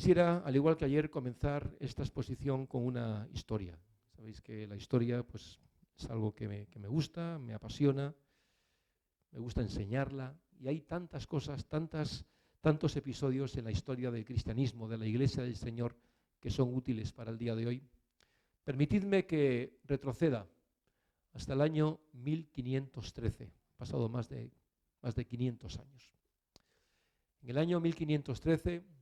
Quisiera, al igual que ayer, comenzar esta exposición con una historia. Sabéis que la historia pues, es algo que me gusta, me apasiona, me gusta enseñarla, y hay tantas cosas, tantos episodios en la historia del cristianismo, de la Iglesia del Señor, que son útiles para el día de hoy. Permitidme que retroceda hasta el año 1513, pasado más de 500 años. En el año 1513,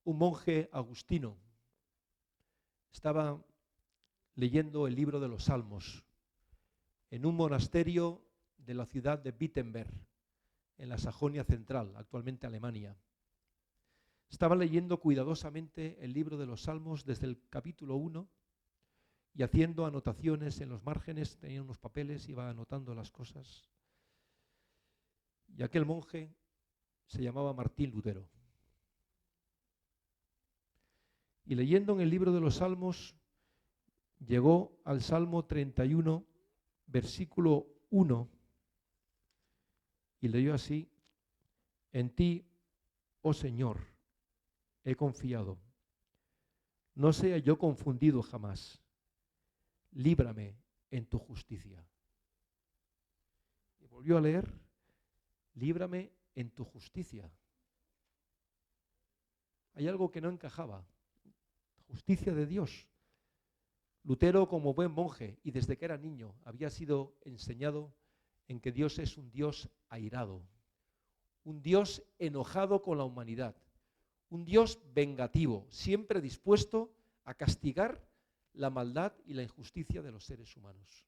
un monje agustino estaba leyendo el libro de los Salmos en un monasterio de la ciudad de Wittenberg, en la Sajonia central, actualmente Alemania. Estaba leyendo cuidadosamente el libro de los Salmos desde el capítulo 1 y haciendo anotaciones en los márgenes, tenía unos papeles, iba anotando las cosas. Y aquel monje se llamaba Martín Lutero. Y leyendo en el libro de los Salmos, llegó al Salmo 31, versículo 1, y leyó así: en ti, oh Señor, he confiado. No sea yo confundido jamás. Líbrame en tu justicia. Y volvió a leer: líbrame en tu justicia. Hay algo que no encajaba. Justicia de Dios. Lutero, como buen monje, y desde que era niño, había sido enseñado en que Dios es un Dios airado, un Dios enojado con la humanidad, un Dios vengativo, siempre dispuesto a castigar la maldad y la injusticia de los seres humanos.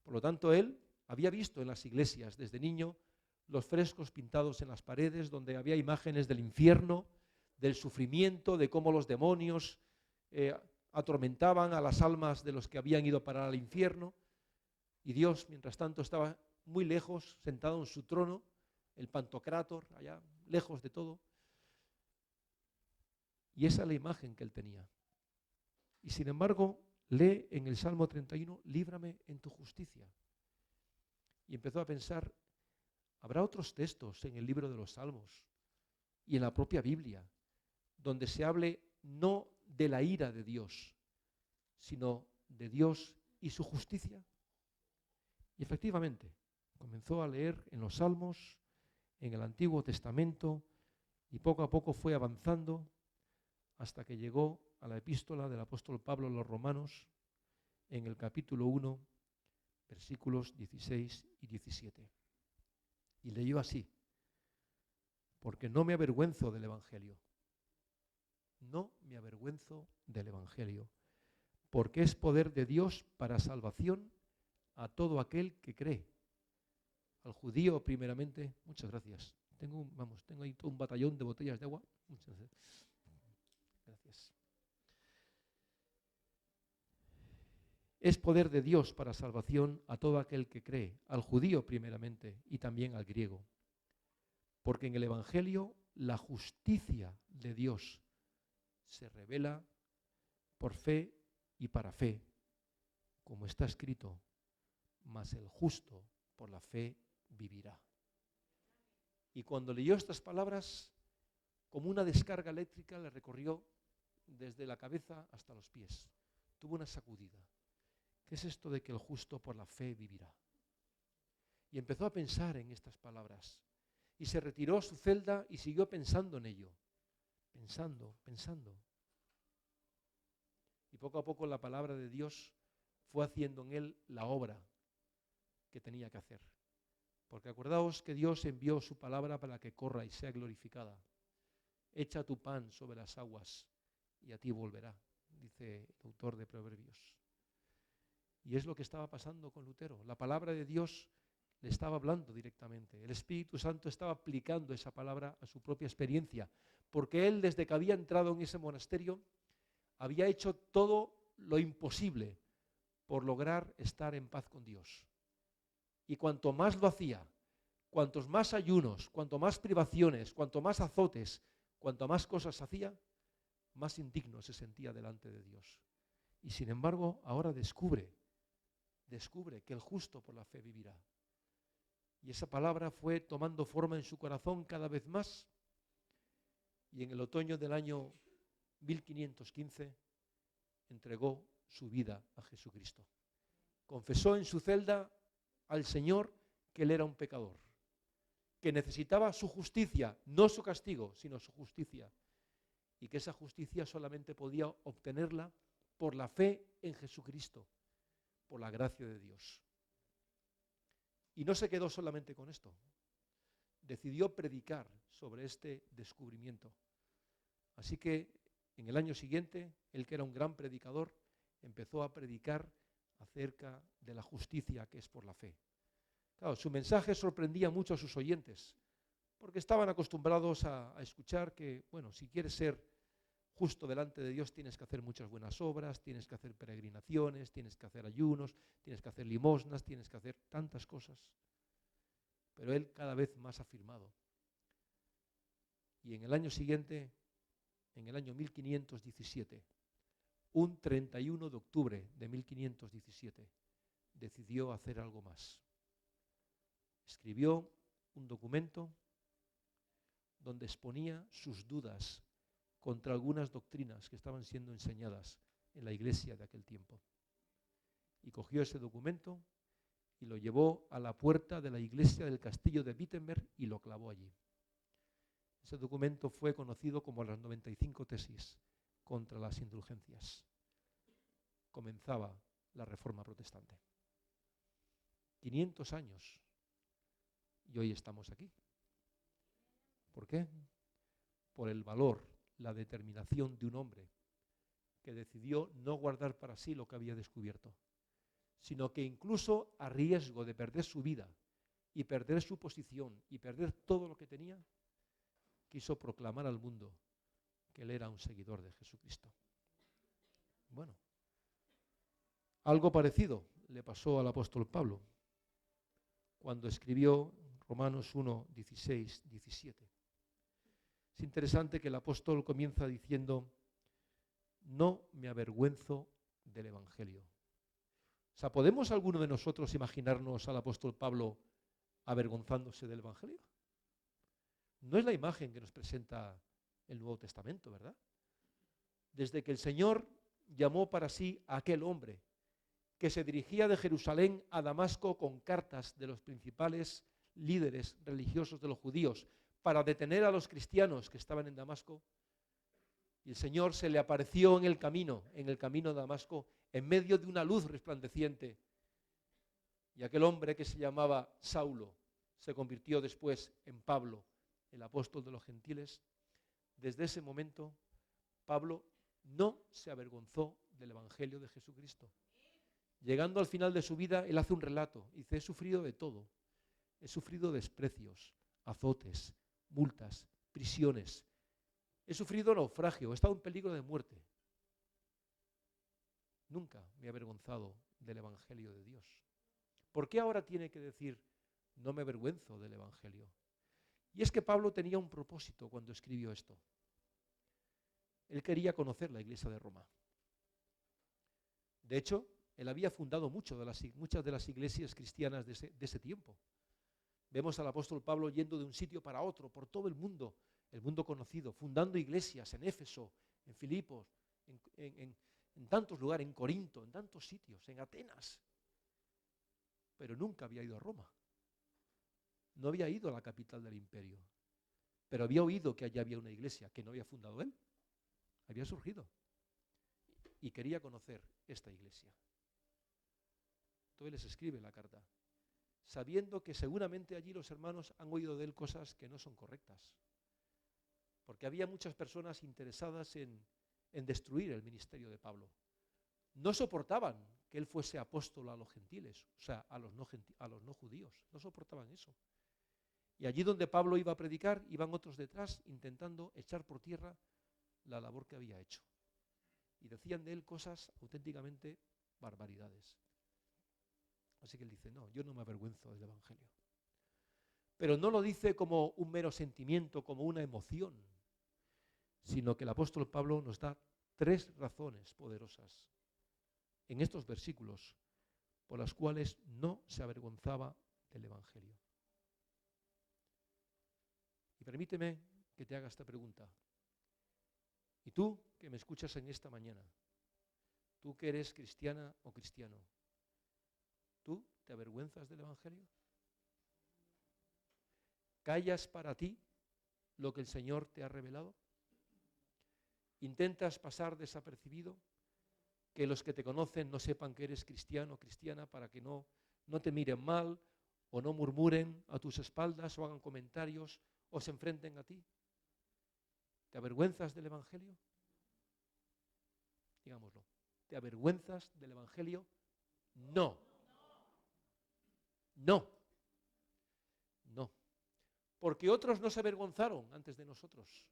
Por lo tanto, él había visto en las iglesias desde niño los frescos pintados en las paredes donde había imágenes del infierno, del sufrimiento, de cómo los demonios atormentaban a las almas de los que habían ido a parar al infierno, y Dios, mientras tanto, estaba muy lejos, sentado en su trono, el Pantocrátor, allá lejos de todo, y esa es la imagen que él tenía. Y sin embargo, lee en el Salmo 31, líbrame en tu justicia. Y empezó a pensar, habrá otros textos en el libro de los Salmos y en la propia Biblia, donde se hable no de la ira de Dios, sino de Dios y su justicia. Y efectivamente, comenzó a leer en los Salmos, en el Antiguo Testamento, y poco a poco fue avanzando hasta que llegó a la epístola del apóstol Pablo a los Romanos, en el capítulo 1, versículos 16 y 17. Y leyó así: porque no me avergüenzo del Evangelio. No me avergüenzo del Evangelio, porque es poder de Dios para salvación a todo aquel que cree. Al judío primeramente. Muchas gracias. Tengo ahí todo un batallón de botellas de agua. Muchas gracias. Es poder de Dios para salvación a todo aquel que cree, al judío primeramente y también al griego. Porque en el Evangelio la justicia de Dios se revela por fe y para fe, como está escrito: mas el justo por la fe vivirá. Y cuando leyó estas palabras, como una descarga eléctrica le recorrió desde la cabeza hasta los pies. Tuvo una sacudida. ¿Qué es esto de que el justo por la fe vivirá? Y empezó a pensar en estas palabras. Y se retiró a su celda y siguió pensando en ello. Pensando. Y poco a poco la palabra de Dios fue haciendo en él la obra que tenía que hacer. Porque acordaos que Dios envió su palabra para que corra y sea glorificada. Echa tu pan sobre las aguas y a ti volverá, dice el autor de Proverbios. Y es lo que estaba pasando con Lutero. La palabra de Dios le estaba hablando directamente. El Espíritu Santo estaba aplicando esa palabra a su propia experiencia, porque él, desde que había entrado en ese monasterio, había hecho todo lo imposible por lograr estar en paz con Dios. Y cuanto más lo hacía, cuantos más ayunos, cuanto más privaciones, cuanto más azotes, cuanto más cosas hacía, más indigno se sentía delante de Dios. Y sin embargo, ahora descubre que el justo por la fe vivirá. Y esa palabra fue tomando forma en su corazón cada vez más. y en el otoño del año 1515 entregó su vida a Jesucristo. Confesó en su celda al Señor que él era un pecador, que necesitaba su justicia, no su castigo, sino su justicia, y que esa justicia solamente podía obtenerla por la fe en Jesucristo, por la gracia de Dios. Y no se quedó solamente con esto. Decidió predicar sobre este descubrimiento. Así que en el año siguiente, él, que era un gran predicador, empezó a predicar acerca de la justicia que es por la fe. Claro, su mensaje sorprendía mucho a sus oyentes, porque estaban acostumbrados a escuchar que, bueno, si quieres ser justo delante de Dios tienes que hacer muchas buenas obras, tienes que hacer peregrinaciones, tienes que hacer ayunos, tienes que hacer limosnas, tienes que hacer tantas cosas. Pero él cada vez más afirmado. Y en el año siguiente, en el año 1517, un 31 de octubre de 1517, decidió hacer algo más. Escribió un documento donde exponía sus dudas contra algunas doctrinas que estaban siendo enseñadas en la iglesia de aquel tiempo. Y cogió ese documento y lo llevó a la puerta de la iglesia del castillo de Wittenberg y lo clavó allí. Ese documento fue conocido como las 95 tesis contra las indulgencias. Comenzaba la Reforma Protestante. 500 años y hoy estamos aquí. ¿Por qué? Por el valor, la determinación de un hombre que decidió no guardar para sí lo que había descubierto, sino que incluso a riesgo de perder su vida y perder su posición y perder todo lo que tenía, quiso proclamar al mundo que él era un seguidor de Jesucristo. Bueno, algo parecido le pasó al apóstol Pablo cuando escribió Romanos 1, 16, 17. Es interesante que el apóstol comienza diciendo: no me avergüenzo del Evangelio. O sea, ¿podemos alguno de nosotros imaginarnos al apóstol Pablo avergonzándose del Evangelio? No es la imagen que nos presenta el Nuevo Testamento, ¿verdad? Desde que el Señor llamó para sí a aquel hombre que se dirigía de Jerusalén a Damasco con cartas de los principales líderes religiosos de los judíos para detener a los cristianos que estaban en Damasco, y el Señor se le apareció en el camino de Damasco, en medio de una luz resplandeciente, y aquel hombre que se llamaba Saulo se convirtió después en Pablo, el apóstol de los gentiles. Desde ese momento, Pablo no se avergonzó del Evangelio de Jesucristo. Llegando al final de su vida, él hace un relato, dice: he sufrido de todo, he sufrido desprecios, azotes, multas, prisiones, he sufrido naufragio, he estado en peligro de muerte. Nunca me he avergonzado del Evangelio de Dios. ¿Por qué ahora tiene que decir no me avergüenzo del Evangelio? Y es que Pablo tenía un propósito cuando escribió esto. Él quería conocer la iglesia de Roma. De hecho, él había fundado muchas de las iglesias cristianas de ese tiempo. Vemos al apóstol Pablo yendo de un sitio para otro, por todo el mundo conocido, fundando iglesias en Éfeso, en Filipos, en tantos lugares, en Corinto, en tantos sitios, en Atenas. Pero nunca había ido a Roma. No había ido a la capital del imperio. Pero había oído que allá había una iglesia que no había fundado él. Había surgido. Y quería conocer esta iglesia. Entonces les escribe la carta, sabiendo que seguramente allí los hermanos han oído de él cosas que no son correctas. Porque había muchas personas interesadas en destruir el ministerio de Pablo. No soportaban que él fuese apóstol a los gentiles, o sea, a los no judíos. No soportaban eso. Y allí donde Pablo iba a predicar, iban otros detrás intentando echar por tierra la labor que había hecho. Y decían de él cosas auténticamente barbaridades. Así que él dice: no, yo no me avergüenzo del Evangelio. Pero no lo dice como un mero sentimiento, como una emoción, sino que el apóstol Pablo nos da 3 razones poderosas en estos versículos por las cuales no se avergonzaba del Evangelio. Y permíteme que te haga esta pregunta. Y tú que me escuchas en esta mañana, tú que eres cristiana o cristiano, ¿tú te avergüenzas del Evangelio? ¿Callas para ti lo que el Señor te ha revelado? ¿Intentas pasar desapercibido? Que los que te conocen no sepan que eres cristiano o cristiana para que no te miren mal o no murmuren a tus espaldas o hagan comentarios o se enfrenten a ti. ¿Te avergüenzas del Evangelio? Digámoslo. ¿Te avergüenzas del Evangelio? No. No. No. Porque otros no se avergonzaron antes de nosotros.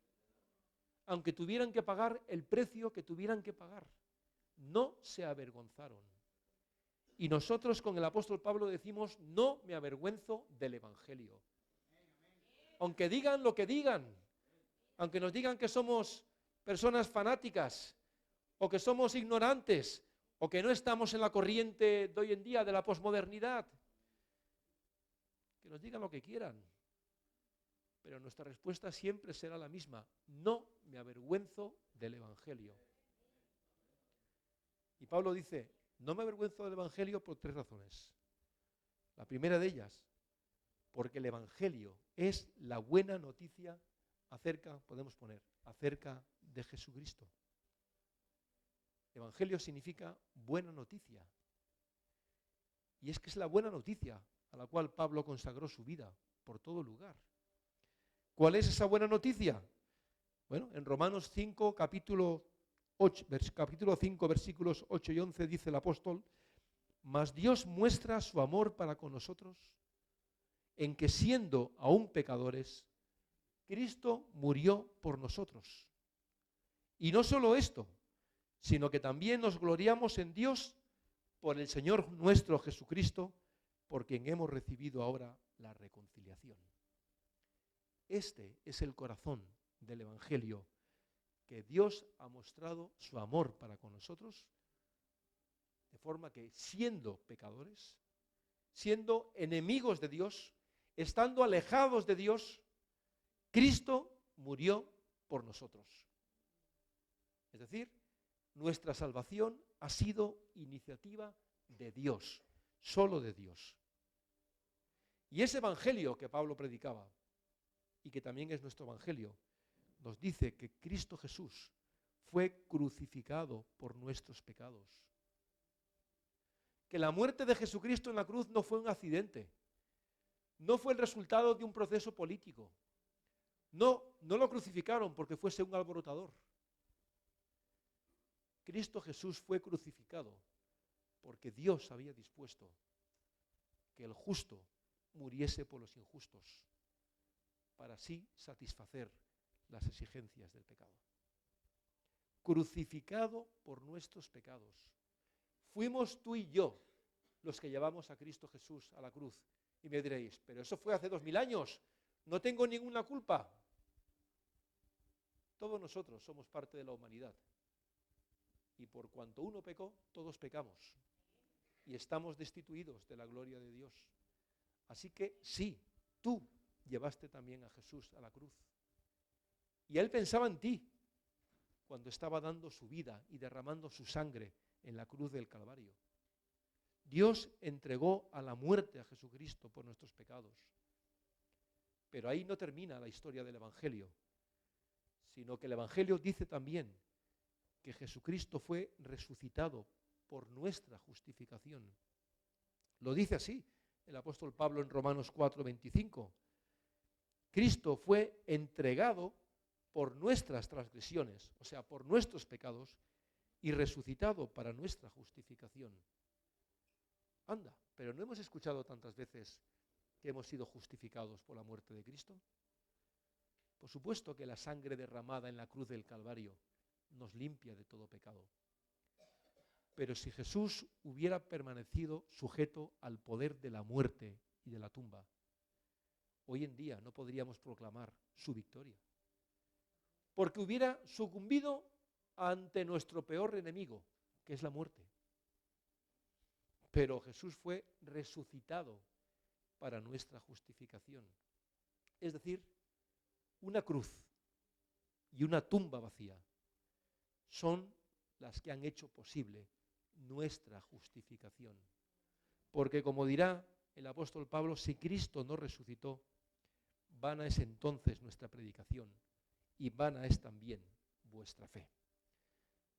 Aunque tuvieran que pagar el precio que tuvieran que pagar, no se avergonzaron. Y nosotros con el apóstol Pablo decimos, no me avergüenzo del Evangelio. Aunque digan lo que digan, aunque nos digan que somos personas fanáticas, o que somos ignorantes, o que no estamos en la corriente de hoy en día de la posmodernidad, que nos digan lo que quieran. Pero nuestra respuesta siempre será la misma, no me avergüenzo del Evangelio. Y Pablo dice, no me avergüenzo del Evangelio por 3 razones. La primera de ellas, porque el Evangelio es la buena noticia acerca de Jesucristo. Evangelio significa buena noticia. Y es que es la buena noticia a la cual Pablo consagró su vida por todo lugar. ¿Cuál es esa buena noticia? Bueno, en Romanos 5, capítulo 5, versículos 8 y 11, dice el apóstol, mas Dios muestra su amor para con nosotros, en que siendo aún pecadores, Cristo murió por nosotros. Y no solo esto, sino que también nos gloriamos en Dios por el Señor nuestro Jesucristo, por quien hemos recibido ahora la reconciliación. Este es el corazón del Evangelio, que Dios ha mostrado su amor para con nosotros, de forma que siendo pecadores, siendo enemigos de Dios, estando alejados de Dios, Cristo murió por nosotros. Es decir, nuestra salvación ha sido iniciativa de Dios, solo de Dios. Y ese evangelio que Pablo predicaba, y que también es nuestro evangelio, nos dice que Cristo Jesús fue crucificado por nuestros pecados. Que la muerte de Jesucristo en la cruz no fue un accidente, no fue el resultado de un proceso político. No lo crucificaron porque fuese un alborotador. Cristo Jesús fue crucificado porque Dios había dispuesto que el justo muriese por los injustos, para así satisfacer las exigencias del pecado. Crucificado por nuestros pecados. Fuimos tú y yo los que llevamos a Cristo Jesús a la cruz. Y me diréis, pero eso fue hace 2000 años, no tengo ninguna culpa. Todos nosotros somos parte de la humanidad. Y por cuanto uno pecó, todos pecamos. Y estamos destituidos de la gloria de Dios. Así que sí, tú llevaste también a Jesús a la cruz. Y Él pensaba en ti cuando estaba dando su vida y derramando su sangre en la cruz del Calvario. Dios entregó a la muerte a Jesucristo por nuestros pecados. Pero ahí no termina la historia del Evangelio, sino que el Evangelio dice también que Jesucristo fue resucitado por nuestra justificación. Lo dice así el apóstol Pablo en Romanos 4:25. Cristo fue entregado por nuestras transgresiones, o sea, por nuestros pecados, y resucitado para nuestra justificación. Anda, pero ¿no hemos escuchado tantas veces que hemos sido justificados por la muerte de Cristo? Por supuesto que la sangre derramada en la cruz del Calvario nos limpia de todo pecado. Pero si Jesús hubiera permanecido sujeto al poder de la muerte y de la tumba, hoy en día no podríamos proclamar su victoria. Porque hubiera sucumbido ante nuestro peor enemigo, que es la muerte. Pero Jesús fue resucitado para nuestra justificación. Es decir, una cruz y una tumba vacía son las que han hecho posible nuestra justificación. Porque como dirá el apóstol Pablo, si Cristo no resucitó, vana es entonces nuestra predicación y vana es también vuestra fe.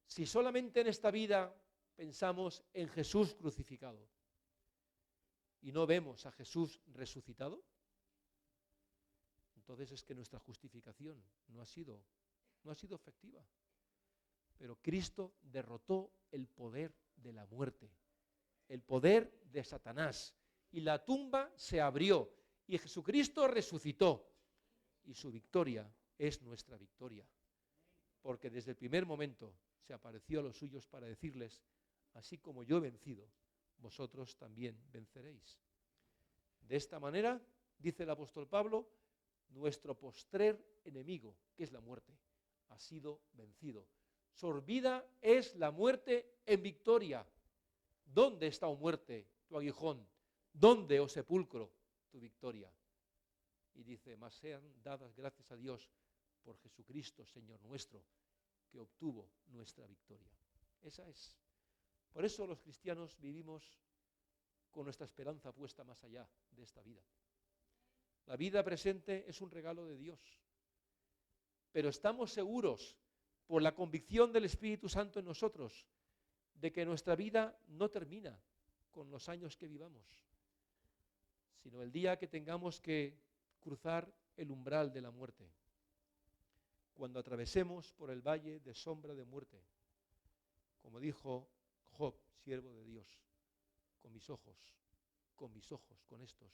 Si solamente en esta vida pensamos en Jesús crucificado y no vemos a Jesús resucitado, entonces es que nuestra justificación no ha sido efectiva. Pero Cristo derrotó el poder de la muerte, el poder de Satanás, y la tumba se abrió, y Jesucristo resucitó, y su victoria es nuestra victoria. Porque desde el primer momento se apareció a los suyos para decirles, así como yo he vencido, vosotros también venceréis. De esta manera, dice el apóstol Pablo, nuestro postrer enemigo, que es la muerte, ha sido vencido. Sorbida es la muerte en victoria. ¿Dónde está, oh muerte, tu aguijón? ¿Dónde, oh sepulcro, tu victoria? Y dice, mas sean dadas gracias a Dios por Jesucristo, Señor nuestro, que obtuvo nuestra victoria. Esa es. Por eso los cristianos vivimos con nuestra esperanza puesta más allá de esta vida. La vida presente es un regalo de Dios, pero estamos seguros, por la convicción del Espíritu Santo en nosotros, de que nuestra vida no termina con los años que vivamos, sino el día que tengamos que cruzar el umbral de la muerte, cuando atravesemos por el valle de sombra de muerte, como dijo Job, siervo de Dios, con mis ojos, con estos,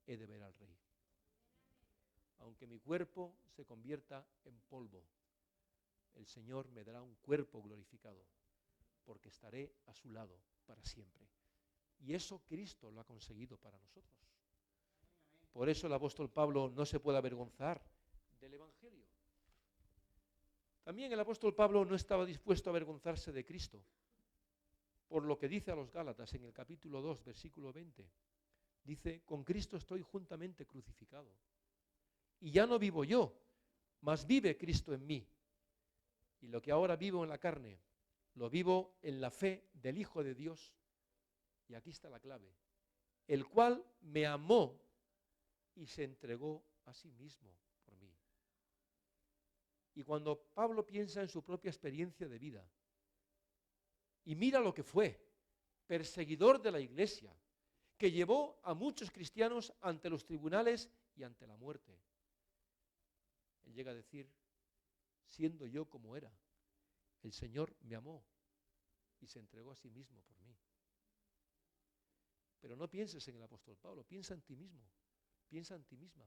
he de ver al Rey. Aunque mi cuerpo se convierta en polvo, el Señor me dará un cuerpo glorificado, porque estaré a su lado para siempre. Y eso Cristo lo ha conseguido para nosotros. Por eso el apóstol Pablo no se puede avergonzar del Evangelio. También el apóstol Pablo no estaba dispuesto a avergonzarse de Cristo, por lo que dice a los Gálatas en el capítulo 2, versículo 20. Dice, con Cristo estoy juntamente crucificado. Y ya no vivo yo, mas vive Cristo en mí. Y lo que ahora vivo en la carne, lo vivo en la fe del Hijo de Dios. Y aquí está la clave. El cual me amó y se entregó a sí mismo por mí. Y cuando Pablo piensa en su propia experiencia de vida, y mira lo que fue, perseguidor de la iglesia, que llevó a muchos cristianos ante los tribunales y ante la muerte. Él llega a decir, siendo yo como era, el Señor me amó y se entregó a sí mismo por mí. Pero no pienses en el apóstol Pablo, piensa en ti mismo, piensa en ti misma.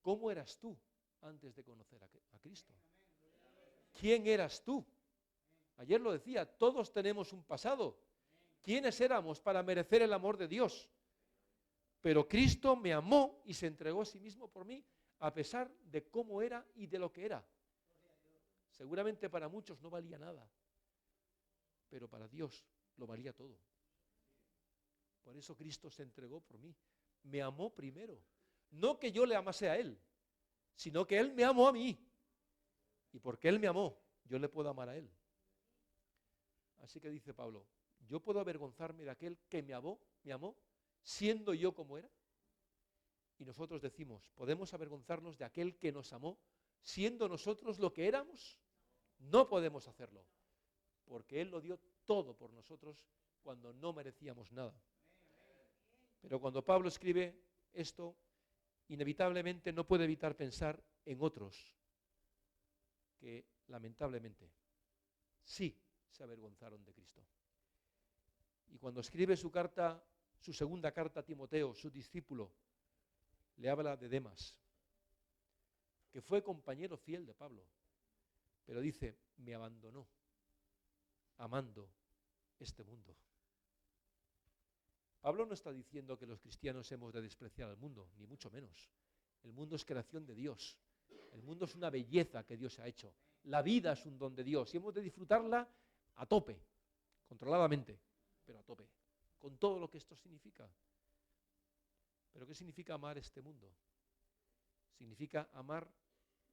¿Cómo eras tú antes de conocer a Cristo? ¿Quién eras tú? Ayer lo decía, todos tenemos un pasado. ¿Quiénes éramos para merecer el amor de Dios? Pero Cristo me amó y se entregó a sí mismo por mí, a pesar de cómo era y de lo que era. Seguramente para muchos no valía nada, pero para Dios lo valía todo. Por eso Cristo se entregó por mí. Me amó primero. No que yo le amase a Él, sino que Él me amó a mí. Y porque Él me amó, yo le puedo amar a Él. Así que dice Pablo, ¿yo puedo avergonzarme de aquel que me amó, siendo yo como era? Y nosotros decimos, ¿podemos avergonzarnos de aquel que nos amó, siendo nosotros lo que éramos? No podemos hacerlo, porque Él lo dio todo por nosotros cuando no merecíamos nada. Pero cuando Pablo escribe esto, inevitablemente no puede evitar pensar en otros que lamentablemente sí se avergonzaron de Cristo. Y cuando escribe su segunda carta a Timoteo, su discípulo, le habla de Demas, que fue compañero fiel de Pablo, pero dice, me abandonó, amando este mundo. Pablo no está diciendo que los cristianos hemos de despreciar al mundo, ni mucho menos. El mundo es creación de Dios. El mundo es una belleza que Dios ha hecho. La vida es un don de Dios y hemos de disfrutarla a tope, controladamente, pero a tope, con todo lo que esto significa. ¿Pero qué significa amar este mundo? Significa amar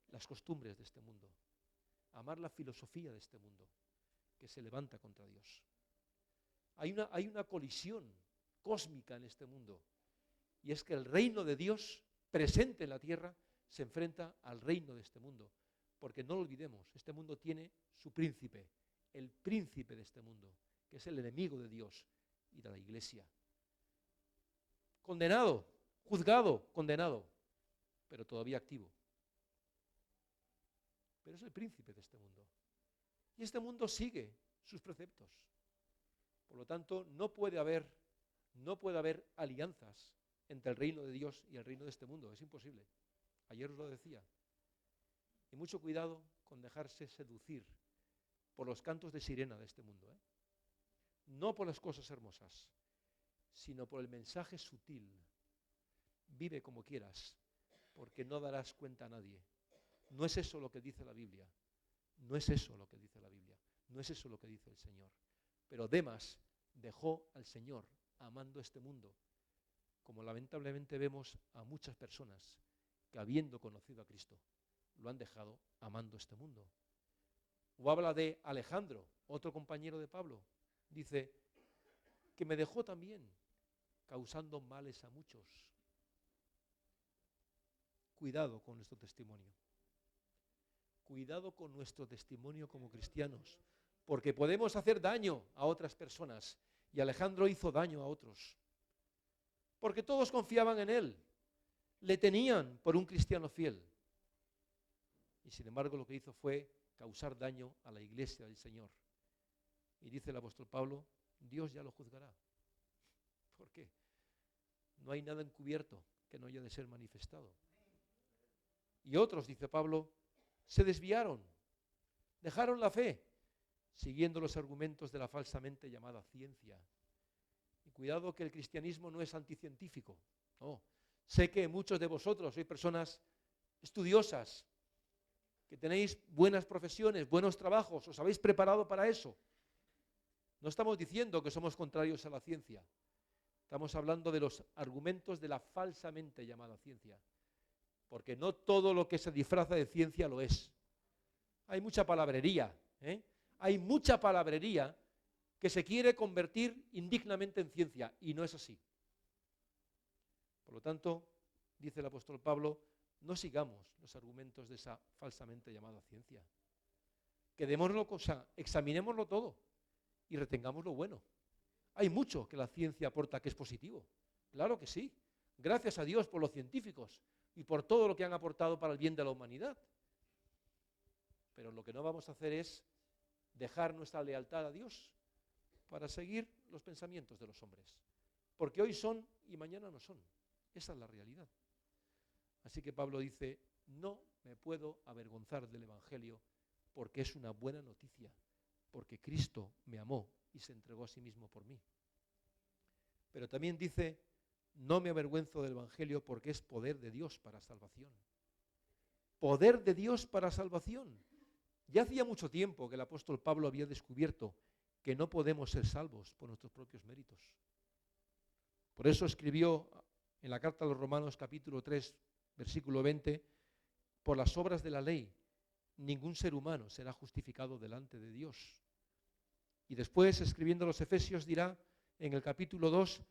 las costumbres de este mundo, amar la filosofía de este mundo, que se levanta contra Dios. Hay una colisión cósmica en este mundo, y es que el reino de Dios presente en la tierra se enfrenta al reino de este mundo, porque no lo olvidemos, este mundo tiene su príncipe, el príncipe de este mundo, que es el enemigo de Dios y de la iglesia. Condenado, juzgado, condenado, pero todavía activo. Pero es el príncipe de este mundo. Y este mundo sigue sus preceptos. Por lo tanto, no puede haber alianzas entre el reino de Dios y el reino de este mundo. Es imposible. Ayer os lo decía. Y mucho cuidado con dejarse seducir por los cantos de sirena de este mundo, ¿eh? No por las cosas hermosas, sino por el mensaje sutil. Vive como quieras, porque no darás cuenta a nadie. No es eso lo que dice la Biblia. No es eso lo que dice la Biblia. No es eso lo que dice el Señor. Pero Demas dejó al Señor amando este mundo, como lamentablemente vemos a muchas personas que, habiendo conocido a Cristo, lo han dejado amando este mundo. O habla de Alejandro, otro compañero de Pablo. Dice que me dejó también, causando males a muchos. Cuidado con nuestro testimonio. Cuidado con nuestro testimonio como cristianos, porque podemos hacer daño a otras personas, y Alejandro hizo daño a otros, porque todos confiaban en él, le tenían por un cristiano fiel, y sin embargo lo que hizo fue causar daño a la iglesia del Señor. Y dice el apóstol Pablo, Dios ya lo juzgará. ¿Por qué? No hay nada encubierto que no haya de ser manifestado. Y otros, dice Pablo, se desviaron, dejaron la fe, siguiendo los argumentos de la falsamente llamada ciencia. Y cuidado que el cristianismo no es anticientífico, no. Sé que muchos de vosotros sois personas estudiosas, que tenéis buenas profesiones, buenos trabajos, os habéis preparado para eso. No estamos diciendo que somos contrarios a la ciencia, estamos hablando de los argumentos de la falsamente llamada ciencia, porque no todo lo que se disfraza de ciencia lo es. Hay mucha palabrería, hay mucha palabrería que se quiere convertir indignamente en ciencia, y no es así. Por lo tanto, dice el apóstol Pablo, no sigamos los argumentos de esa falsamente llamada ciencia. Quedémoslo, examinémoslo todo y retengamos lo bueno. Hay mucho que la ciencia aporta que es positivo. Claro que sí. Gracias a Dios por los científicos y por todo lo que han aportado para el bien de la humanidad. Pero lo que no vamos a hacer es dejar nuestra lealtad a Dios para seguir los pensamientos de los hombres. Porque hoy son y mañana no son. Esa es la realidad. Así que Pablo dice, no me puedo avergonzar del Evangelio porque es una buena noticia, porque Cristo me amó y se entregó a sí mismo por mí. Pero también dice, no me avergüenzo del Evangelio porque es poder de Dios para salvación. Poder de Dios para salvación. Ya hacía mucho tiempo que el apóstol Pablo había descubierto que no podemos ser salvos por nuestros propios méritos. Por eso escribió en la carta a los Romanos capítulo 3, versículo 20, por las obras de la ley, ningún ser humano será justificado delante de Dios. Y después, escribiendo a los Efesios, dirá en el capítulo 2,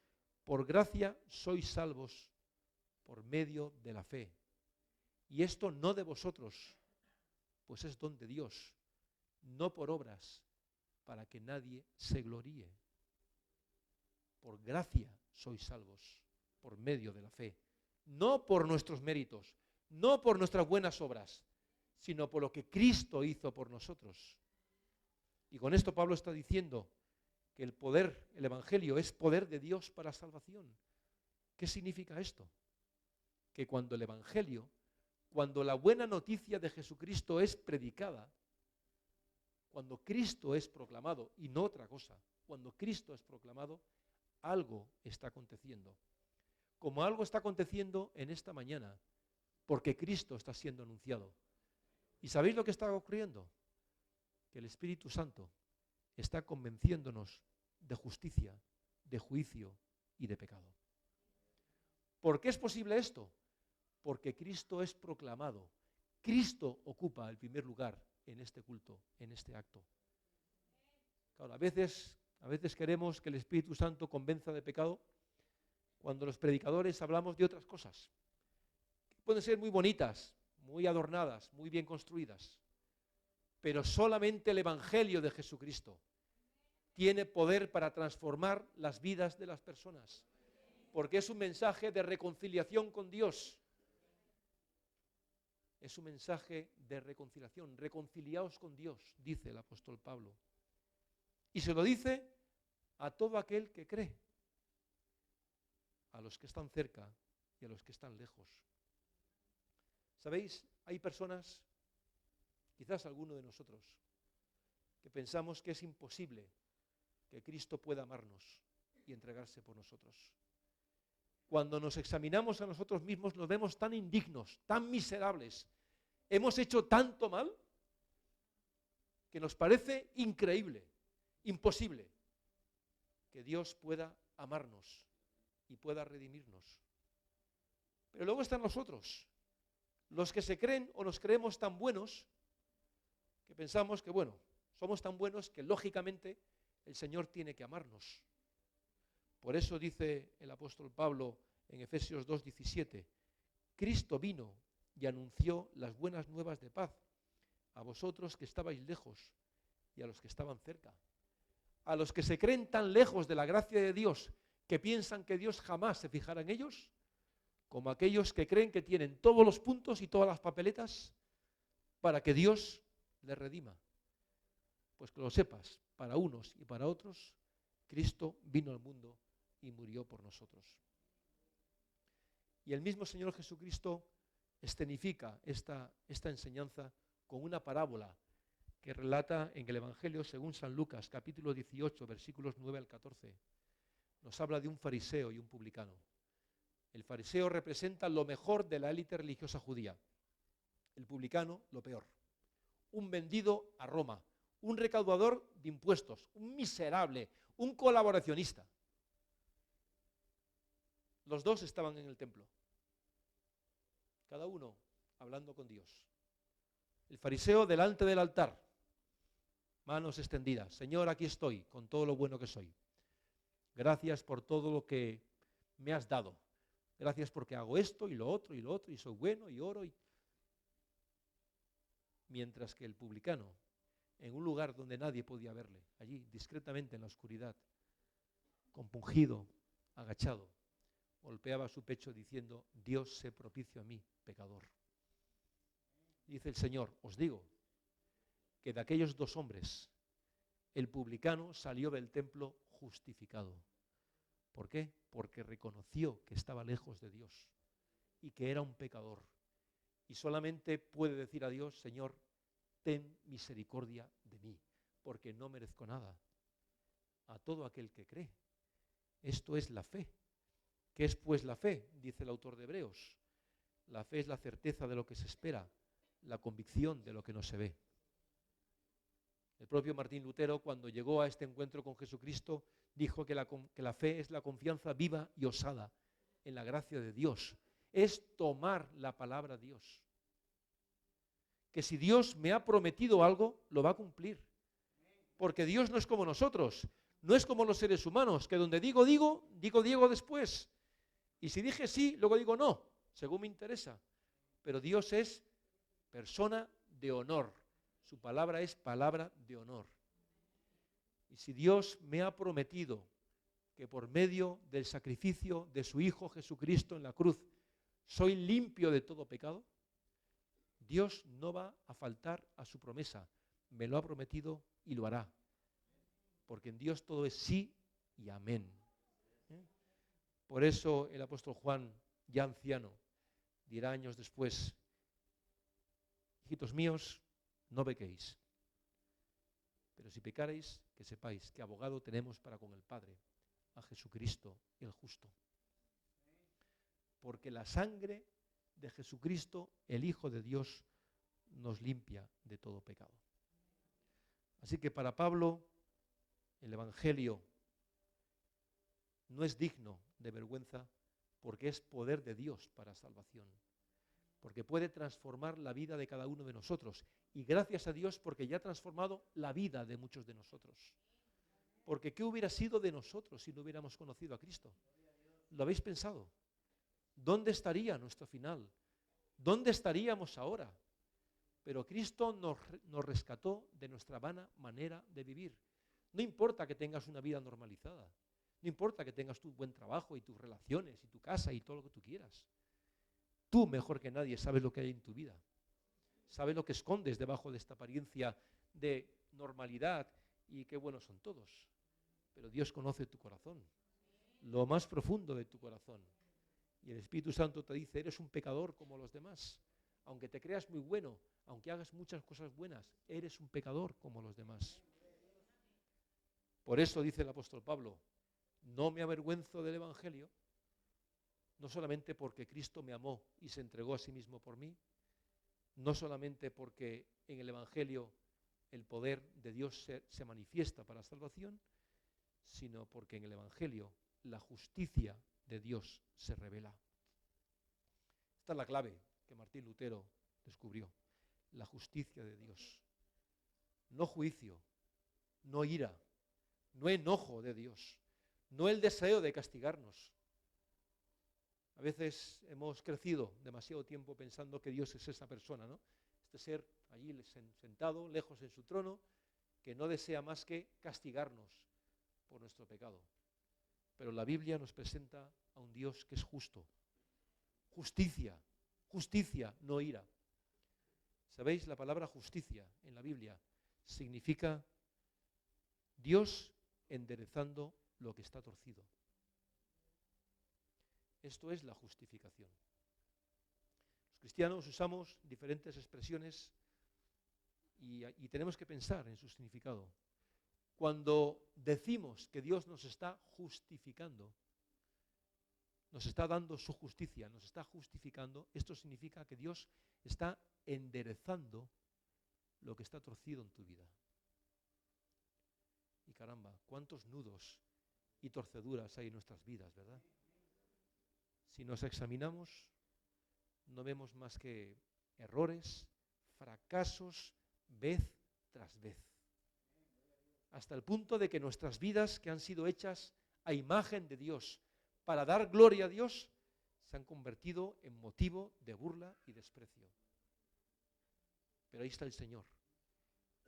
por gracia sois salvos por medio de la fe. Y esto no de vosotros, pues es don de Dios, no por obras, para que nadie se gloríe. Por gracia sois salvos por medio de la fe. No por nuestros méritos, no por nuestras buenas obras, sino por lo que Cristo hizo por nosotros. Y con esto Pablo está diciendo que el poder, el Evangelio, es poder de Dios para salvación. ¿Qué significa esto? Que cuando el Evangelio, cuando la buena noticia de Jesucristo es predicada, cuando Cristo es proclamado, y no otra cosa, cuando Cristo es proclamado, algo está aconteciendo. Como algo está aconteciendo en esta mañana, porque Cristo está siendo anunciado. ¿Y sabéis lo que está ocurriendo? Que el Espíritu Santo está convenciéndonos de justicia, de juicio y de pecado. ¿Por qué es posible esto? Porque Cristo es proclamado. Cristo ocupa el primer lugar en este culto, en este acto. Claro, a veces queremos que el Espíritu Santo convenza de pecado cuando los predicadores hablamos de otras cosas, que pueden ser muy bonitas, muy adornadas, muy bien construidas, pero solamente el Evangelio de Jesucristo tiene poder para transformar las vidas de las personas, porque es un mensaje de reconciliación con Dios. Es un mensaje de reconciliación. Reconciliaos con Dios, dice el apóstol Pablo. Y se lo dice a todo aquel que cree, a los que están cerca y a los que están lejos. ¿Sabéis? Hay personas, quizás alguno de nosotros, que pensamos que es imposible que Cristo pueda amarnos y entregarse por nosotros. Cuando nos examinamos a nosotros mismos nos vemos tan indignos, tan miserables, hemos hecho tanto mal que nos parece increíble, imposible, que Dios pueda amarnos y pueda redimirnos. Pero luego están nosotros, los que se creen o nos creemos tan buenos, que pensamos que, bueno, somos tan buenos que lógicamente el Señor tiene que amarnos. Por eso dice el apóstol Pablo en Efesios 2:17, Cristo vino y anunció las buenas nuevas de paz a vosotros que estabais lejos y a los que estaban cerca. A los que se creen tan lejos de la gracia de Dios que piensan que Dios jamás se fijará en ellos, como aquellos que creen que tienen todos los puntos y todas las papeletas para que Dios les redima. Pues que lo sepas, para unos y para otros, Cristo vino al mundo y murió por nosotros. Y el mismo Señor Jesucristo escenifica esta enseñanza con una parábola que relata en el Evangelio según San Lucas, capítulo 18, versículos 9 al 14. Nos habla de un fariseo y un publicano. El fariseo representa lo mejor de la élite religiosa judía. El publicano, lo peor. Un vendido a Roma, un recaudador de impuestos, un miserable, un colaboracionista. Los dos estaban en el templo, cada uno hablando con Dios. El fariseo delante del altar, manos extendidas. Señor, aquí estoy, con todo lo bueno que soy. Gracias por todo lo que me has dado. Gracias porque hago esto y lo otro, y soy bueno, y oro. Mientras que el publicano, en un lugar donde nadie podía verle, allí, discretamente en la oscuridad, compungido, agachado, golpeaba su pecho diciendo, Dios sé propicio a mí, pecador. Dice el Señor, os digo, que de aquellos dos hombres, el publicano salió del templo justificado. ¿Por qué? Porque reconoció que estaba lejos de Dios y que era un pecador. Y solamente puede decir a Dios, Señor, ten misericordia de mí, porque no merezco nada. A todo aquel que cree. Esto es la fe. ¿Qué es pues la fe? Dice el autor de Hebreos. La fe es la certeza de lo que se espera, la convicción de lo que no se ve. El propio Martín Lutero, cuando llegó a este encuentro con Jesucristo, dijo que la fe es la confianza viva y osada en la gracia de Dios. Es tomar la palabra de Dios. Que si Dios me ha prometido algo, lo va a cumplir. Porque Dios no es como nosotros, no es como los seres humanos, que donde digo después. Y si dije sí, luego digo no, según me interesa. Pero Dios es persona de honor. Su palabra es palabra de honor. Y si Dios me ha prometido que por medio del sacrificio de su Hijo Jesucristo en la cruz soy limpio de todo pecado, Dios no va a faltar a su promesa. Me lo ha prometido y lo hará. Porque en Dios todo es sí y amén. Por eso el apóstol Juan, ya anciano, dirá años después, hijitos míos, no pequéis. Pero si pecareis, que sepáis que abogado tenemos para con el Padre, a Jesucristo el justo. Porque la sangre de Jesucristo, el Hijo de Dios, nos limpia de todo pecado. Así que para Pablo, el Evangelio no es digno de vergüenza porque es poder de Dios para salvación. porque puede transformar la vida de cada uno de nosotros. Y gracias a Dios porque ya ha transformado la vida de muchos de nosotros. Porque ¿qué hubiera sido de nosotros si no hubiéramos conocido a Cristo? ¿Lo habéis pensado? ¿Dónde estaría nuestro final? ¿Dónde estaríamos ahora? Pero Cristo nos rescató de nuestra vana manera de vivir. No importa que tengas una vida normalizada, no importa que tengas tu buen trabajo y tus relaciones y tu casa y todo lo que tú quieras. Tú mejor que nadie sabes lo que hay en tu vida. Sabes lo que escondes debajo de esta apariencia de normalidad y qué buenos son todos. Pero Dios conoce tu corazón, lo más profundo de tu corazón. Y el Espíritu Santo te dice, eres un pecador como los demás. Aunque te creas muy bueno, aunque hagas muchas cosas buenas, eres un pecador como los demás. Por eso dice el apóstol Pablo, no me avergüenzo del Evangelio, no solamente porque Cristo me amó y se entregó a sí mismo por mí, no solamente porque en el Evangelio el poder de Dios se manifiesta para salvación, sino porque en el Evangelio la justicia de Dios se revela. Esta es la clave que Martín Lutero descubrió, la justicia de Dios. No juicio, no ira, no enojo de Dios, no el deseo de castigarnos. A veces hemos crecido demasiado tiempo pensando que Dios es esa persona, ¿no? Este ser allí sentado, lejos en su trono, que no desea más que castigarnos por nuestro pecado. Pero la Biblia nos presenta a un Dios que es justo. Justicia, justicia, no ira. ¿Sabéis? La palabra justicia en la Biblia significa Dios enderezando lo que está torcido. Esto es la justificación. Los cristianos usamos diferentes expresiones y tenemos que pensar en su significado. Cuando decimos que Dios nos está justificando, nos está dando su justicia, nos está justificando, esto significa que Dios está enderezando lo que está torcido en tu vida. Y caramba, cuántos nudos y torceduras hay en nuestras vidas, ¿verdad? Si nos examinamos, no vemos más que errores, fracasos, vez tras vez. Hasta el punto de que nuestras vidas, que han sido hechas a imagen de Dios, para dar gloria a Dios, se han convertido en motivo de burla y desprecio. Pero ahí está el Señor.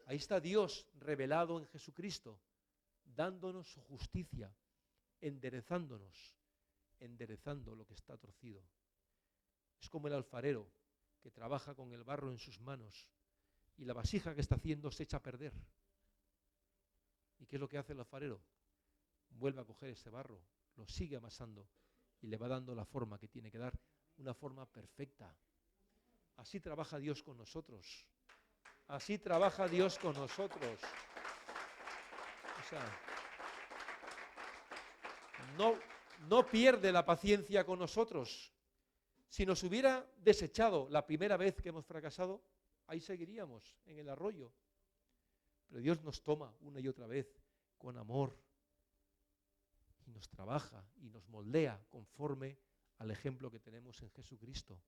Ahí está Dios revelado en Jesucristo, dándonos su justicia, enderezándonos, enderezando lo que está torcido. Es como el alfarero que trabaja con el barro en sus manos y la vasija que está haciendo se echa a perder. ¿Y qué es lo que hace el alfarero? Vuelve a coger ese barro, lo sigue amasando y le va dando la forma que tiene que dar, una forma perfecta. Así trabaja Dios con nosotros. Así trabaja Dios con nosotros. O sea, no pierde la paciencia con nosotros. Si nos hubiera desechado la primera vez que hemos fracasado, ahí seguiríamos en el arroyo. Pero Dios nos toma una y otra vez con amor y nos trabaja y nos moldea conforme al ejemplo que tenemos en Jesucristo.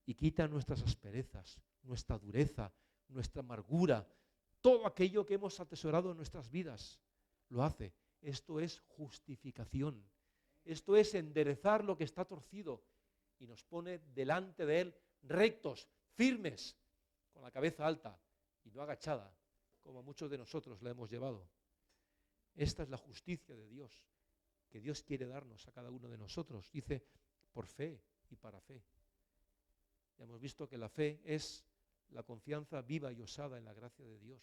Y quita nuestras asperezas, nuestra dureza, nuestra amargura, todo aquello que hemos atesorado en nuestras vidas. Lo hace. Esto es justificación. Esto es enderezar lo que está torcido y nos pone delante de Él rectos, firmes, con la cabeza alta y no agachada, como muchos de nosotros la hemos llevado. Esta es la justicia de Dios, que Dios quiere darnos a cada uno de nosotros. Dice, por fe y para fe. Ya hemos visto que la fe es la confianza viva y osada en la gracia de Dios.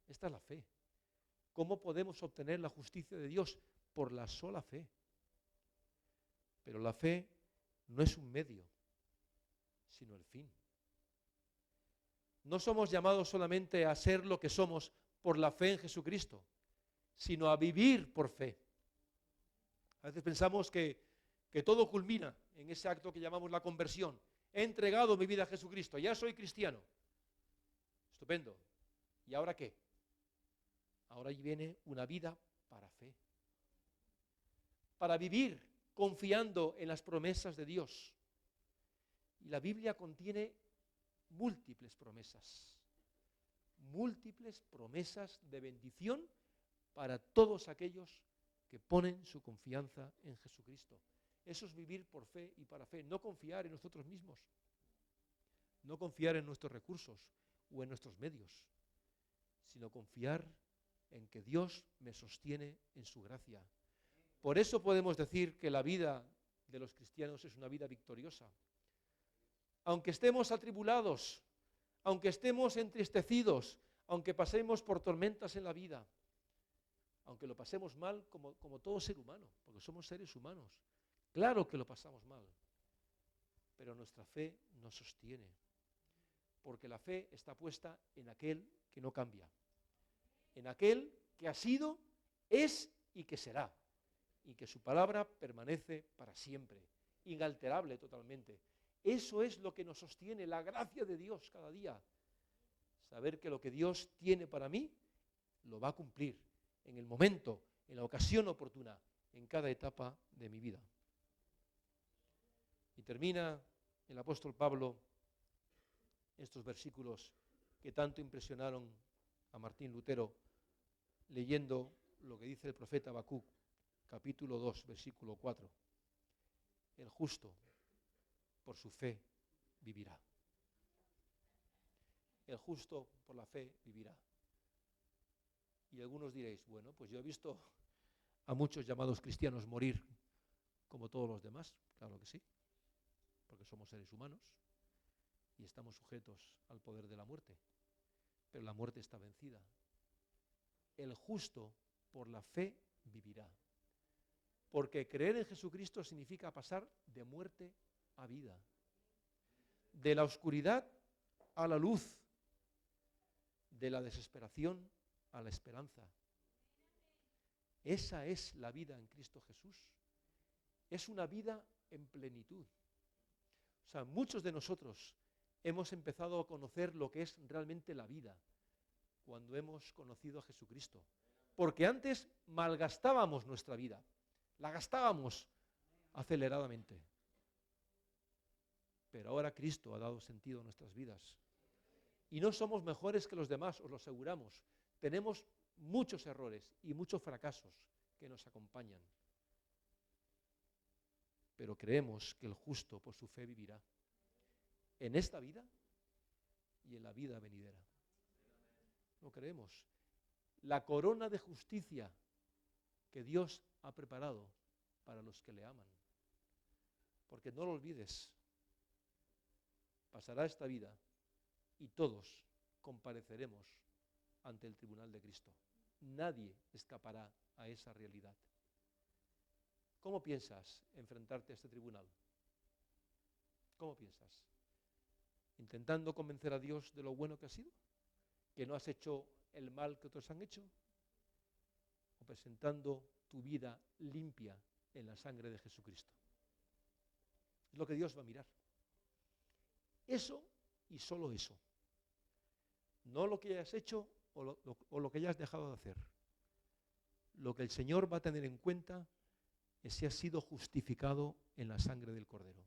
Esta es la fe. ¿Cómo podemos obtener la justicia de Dios? Por la sola fe. Pero la fe no es un medio, sino el fin. No somos llamados solamente a ser lo que somos por la fe en Jesucristo, sino a vivir por fe. A veces pensamos que todo culmina en ese acto que llamamos la conversión. He entregado mi vida a Jesucristo, ya soy cristiano. Estupendo. ¿Y ahora qué? Ahora viene una vida para fe. Para vivir confiando en las promesas de Dios. Y la Biblia contiene múltiples promesas de bendición para todos aquellos que ponen su confianza en Jesucristo. Eso es vivir por fe y para fe, no confiar en nosotros mismos, no confiar en nuestros recursos o en nuestros medios, sino confiar en que Dios me sostiene en su gracia. Por eso podemos decir que la vida de los cristianos es una vida victoriosa. Aunque estemos atribulados, aunque estemos entristecidos, aunque pasemos por tormentas en la vida, aunque lo pasemos mal como todo ser humano, porque somos seres humanos, claro que lo pasamos mal, pero nuestra fe nos sostiene, porque la fe está puesta en aquel que no cambia, en aquel que ha sido, es y que será, y que su palabra permanece para siempre, inalterable totalmente. Eso es lo que nos sostiene, la gracia de Dios cada día. Saber que lo que Dios tiene para mí lo va a cumplir en el momento, en la ocasión oportuna, en cada etapa de mi vida. Y termina el apóstol Pablo estos versículos que tanto impresionaron a Martín Lutero, leyendo lo que dice el profeta Habacuc, capítulo 2, versículo 4. El justo por su fe vivirá. El justo por la fe vivirá. Y algunos diréis, bueno, pues yo he visto a muchos llamados cristianos morir como todos los demás. Claro que sí, porque somos seres humanos y estamos sujetos al poder de la muerte. Pero la muerte está vencida. El justo por la fe vivirá. Porque creer en Jesucristo significa pasar de muerte a vida, de la oscuridad a la luz, de la desesperación a la esperanza. Esa es la vida en Cristo Jesús. Es una vida en plenitud. O sea, muchos de nosotros hemos empezado a conocer lo que es realmente la vida cuando hemos conocido a Jesucristo. Porque antes malgastábamos nuestra vida, la gastábamos aceleradamente. Pero ahora Cristo ha dado sentido a nuestras vidas. Y no somos mejores que los demás, os lo aseguramos. Tenemos muchos errores y muchos fracasos que nos acompañan. Pero creemos que el justo por su fe vivirá. En esta vida y en la vida venidera. Lo creemos. La corona de justicia que Dios ha preparado para los que le aman. Porque no lo olvides, pasará esta vida y todos compareceremos ante el tribunal de Cristo. Nadie escapará a esa realidad. ¿Cómo piensas enfrentarte a este tribunal? ¿Cómo piensas? ¿Intentando convencer a Dios de lo bueno que has sido? ¿Que no has hecho el mal que otros han hecho? ¿O presentando tu vida limpia en la sangre de Jesucristo? Es lo que Dios va a mirar. Eso y solo eso. No lo que hayas hecho o lo que hayas dejado de hacer. Lo que el Señor va a tener en cuenta es si has sido justificado en la sangre del Cordero.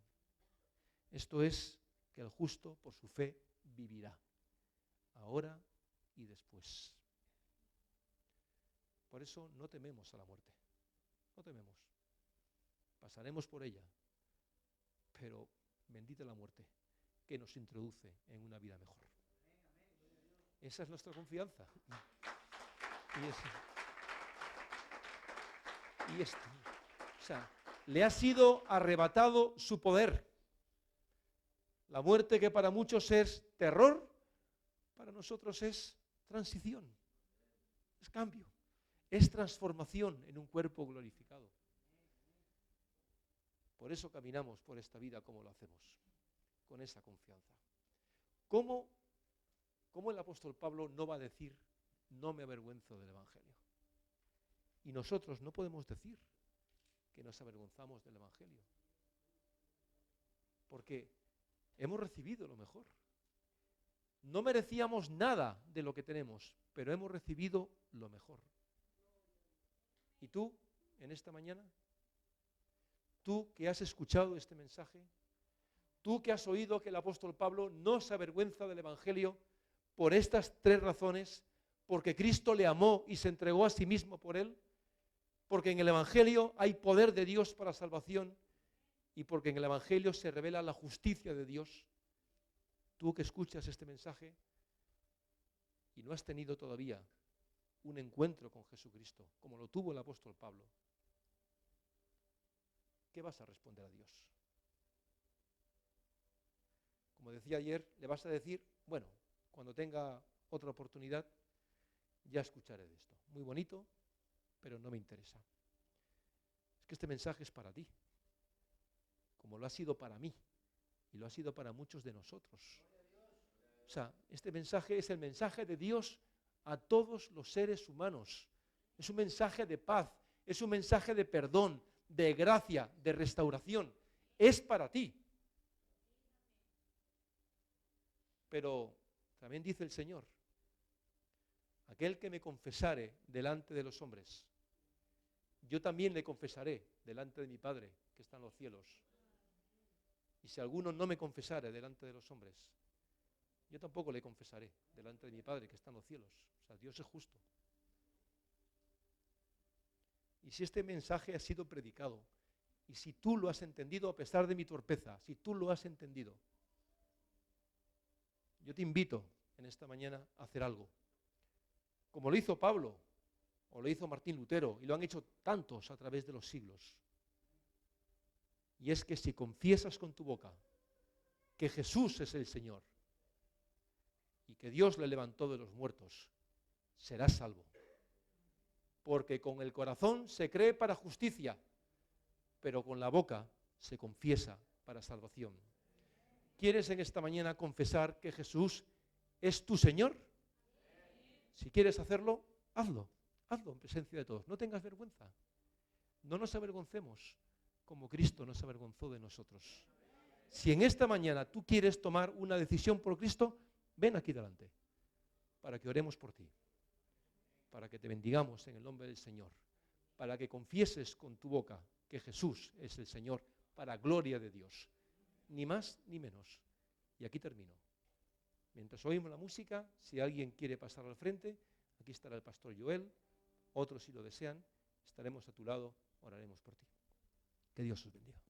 Esto es que el justo por su fe vivirá, ahora y después. Por eso no tememos a la muerte. No tememos. Pasaremos por ella, pero bendita la muerte que nos introduce en una vida mejor. Esa es nuestra confianza. O sea, le ha sido arrebatado su poder. La muerte, que para muchos es terror, para nosotros es transición, es cambio, es transformación en un cuerpo glorificado. Por eso caminamos por esta vida como lo hacemos, con esa confianza. ¿Cómo el apóstol Pablo no va a decir, no me avergüenzo del Evangelio? Y nosotros no podemos decir que nos avergonzamos del Evangelio, porque hemos recibido lo mejor. No merecíamos nada de lo que tenemos, pero hemos recibido lo mejor. ¿Y tú, en esta mañana? Tú que has escuchado este mensaje, Tú que has oído que el apóstol Pablo no se avergüenza del Evangelio por estas 3 razones, porque Cristo le amó y se entregó a sí mismo por él, porque en el Evangelio hay poder de Dios para salvación y porque en el Evangelio se revela la justicia de Dios. Tú que escuchas este mensaje y no has tenido todavía un encuentro con Jesucristo, como lo tuvo el apóstol Pablo, ¿qué vas a responder a Dios? Como decía ayer, le vas a decir, bueno, cuando tenga otra oportunidad, ya escucharé de esto. Muy bonito, pero no me interesa. Es que este mensaje es para ti, como lo ha sido para mí, y lo ha sido para muchos de nosotros. O sea, este mensaje es el mensaje de Dios a todos los seres humanos. Es un mensaje de paz, es un mensaje de perdón, de gracia, de restauración. Es para ti. Pero también dice el Señor, aquel que me confesare delante de los hombres, yo también le confesaré delante de mi Padre que está en los cielos. Y si alguno no me confesare delante de los hombres, yo tampoco le confesaré delante de mi Padre que está en los cielos. O sea, Dios es justo. Y si este mensaje ha sido predicado, y si tú lo has entendido a pesar de mi torpeza, si tú lo has entendido, yo te invito en esta mañana a hacer algo. Como lo hizo Pablo, o lo hizo Martín Lutero, y lo han hecho tantos a través de los siglos. Y es que si confiesas con tu boca que Jesús es el Señor y que Dios le levantó de los muertos, serás salvo. Porque con el corazón se cree para justicia, pero con la boca se confiesa para salvación. ¿Quieres en esta mañana confesar que Jesús es tu Señor? Si quieres hacerlo, hazlo. Hazlo en presencia de todos. No tengas vergüenza. No nos avergoncemos como Cristo nos avergonzó de nosotros. Si en esta mañana tú quieres tomar una decisión por Cristo, ven aquí delante para que oremos por ti, para que te bendigamos en el nombre del Señor, para que confieses con tu boca que Jesús es el Señor para gloria de Dios. Ni más ni menos. Y aquí termino. Mientras oímos la música, si alguien quiere pasar al frente, aquí estará el pastor Joel, otros si lo desean, estaremos a tu lado, oraremos por ti. Que Dios os bendiga.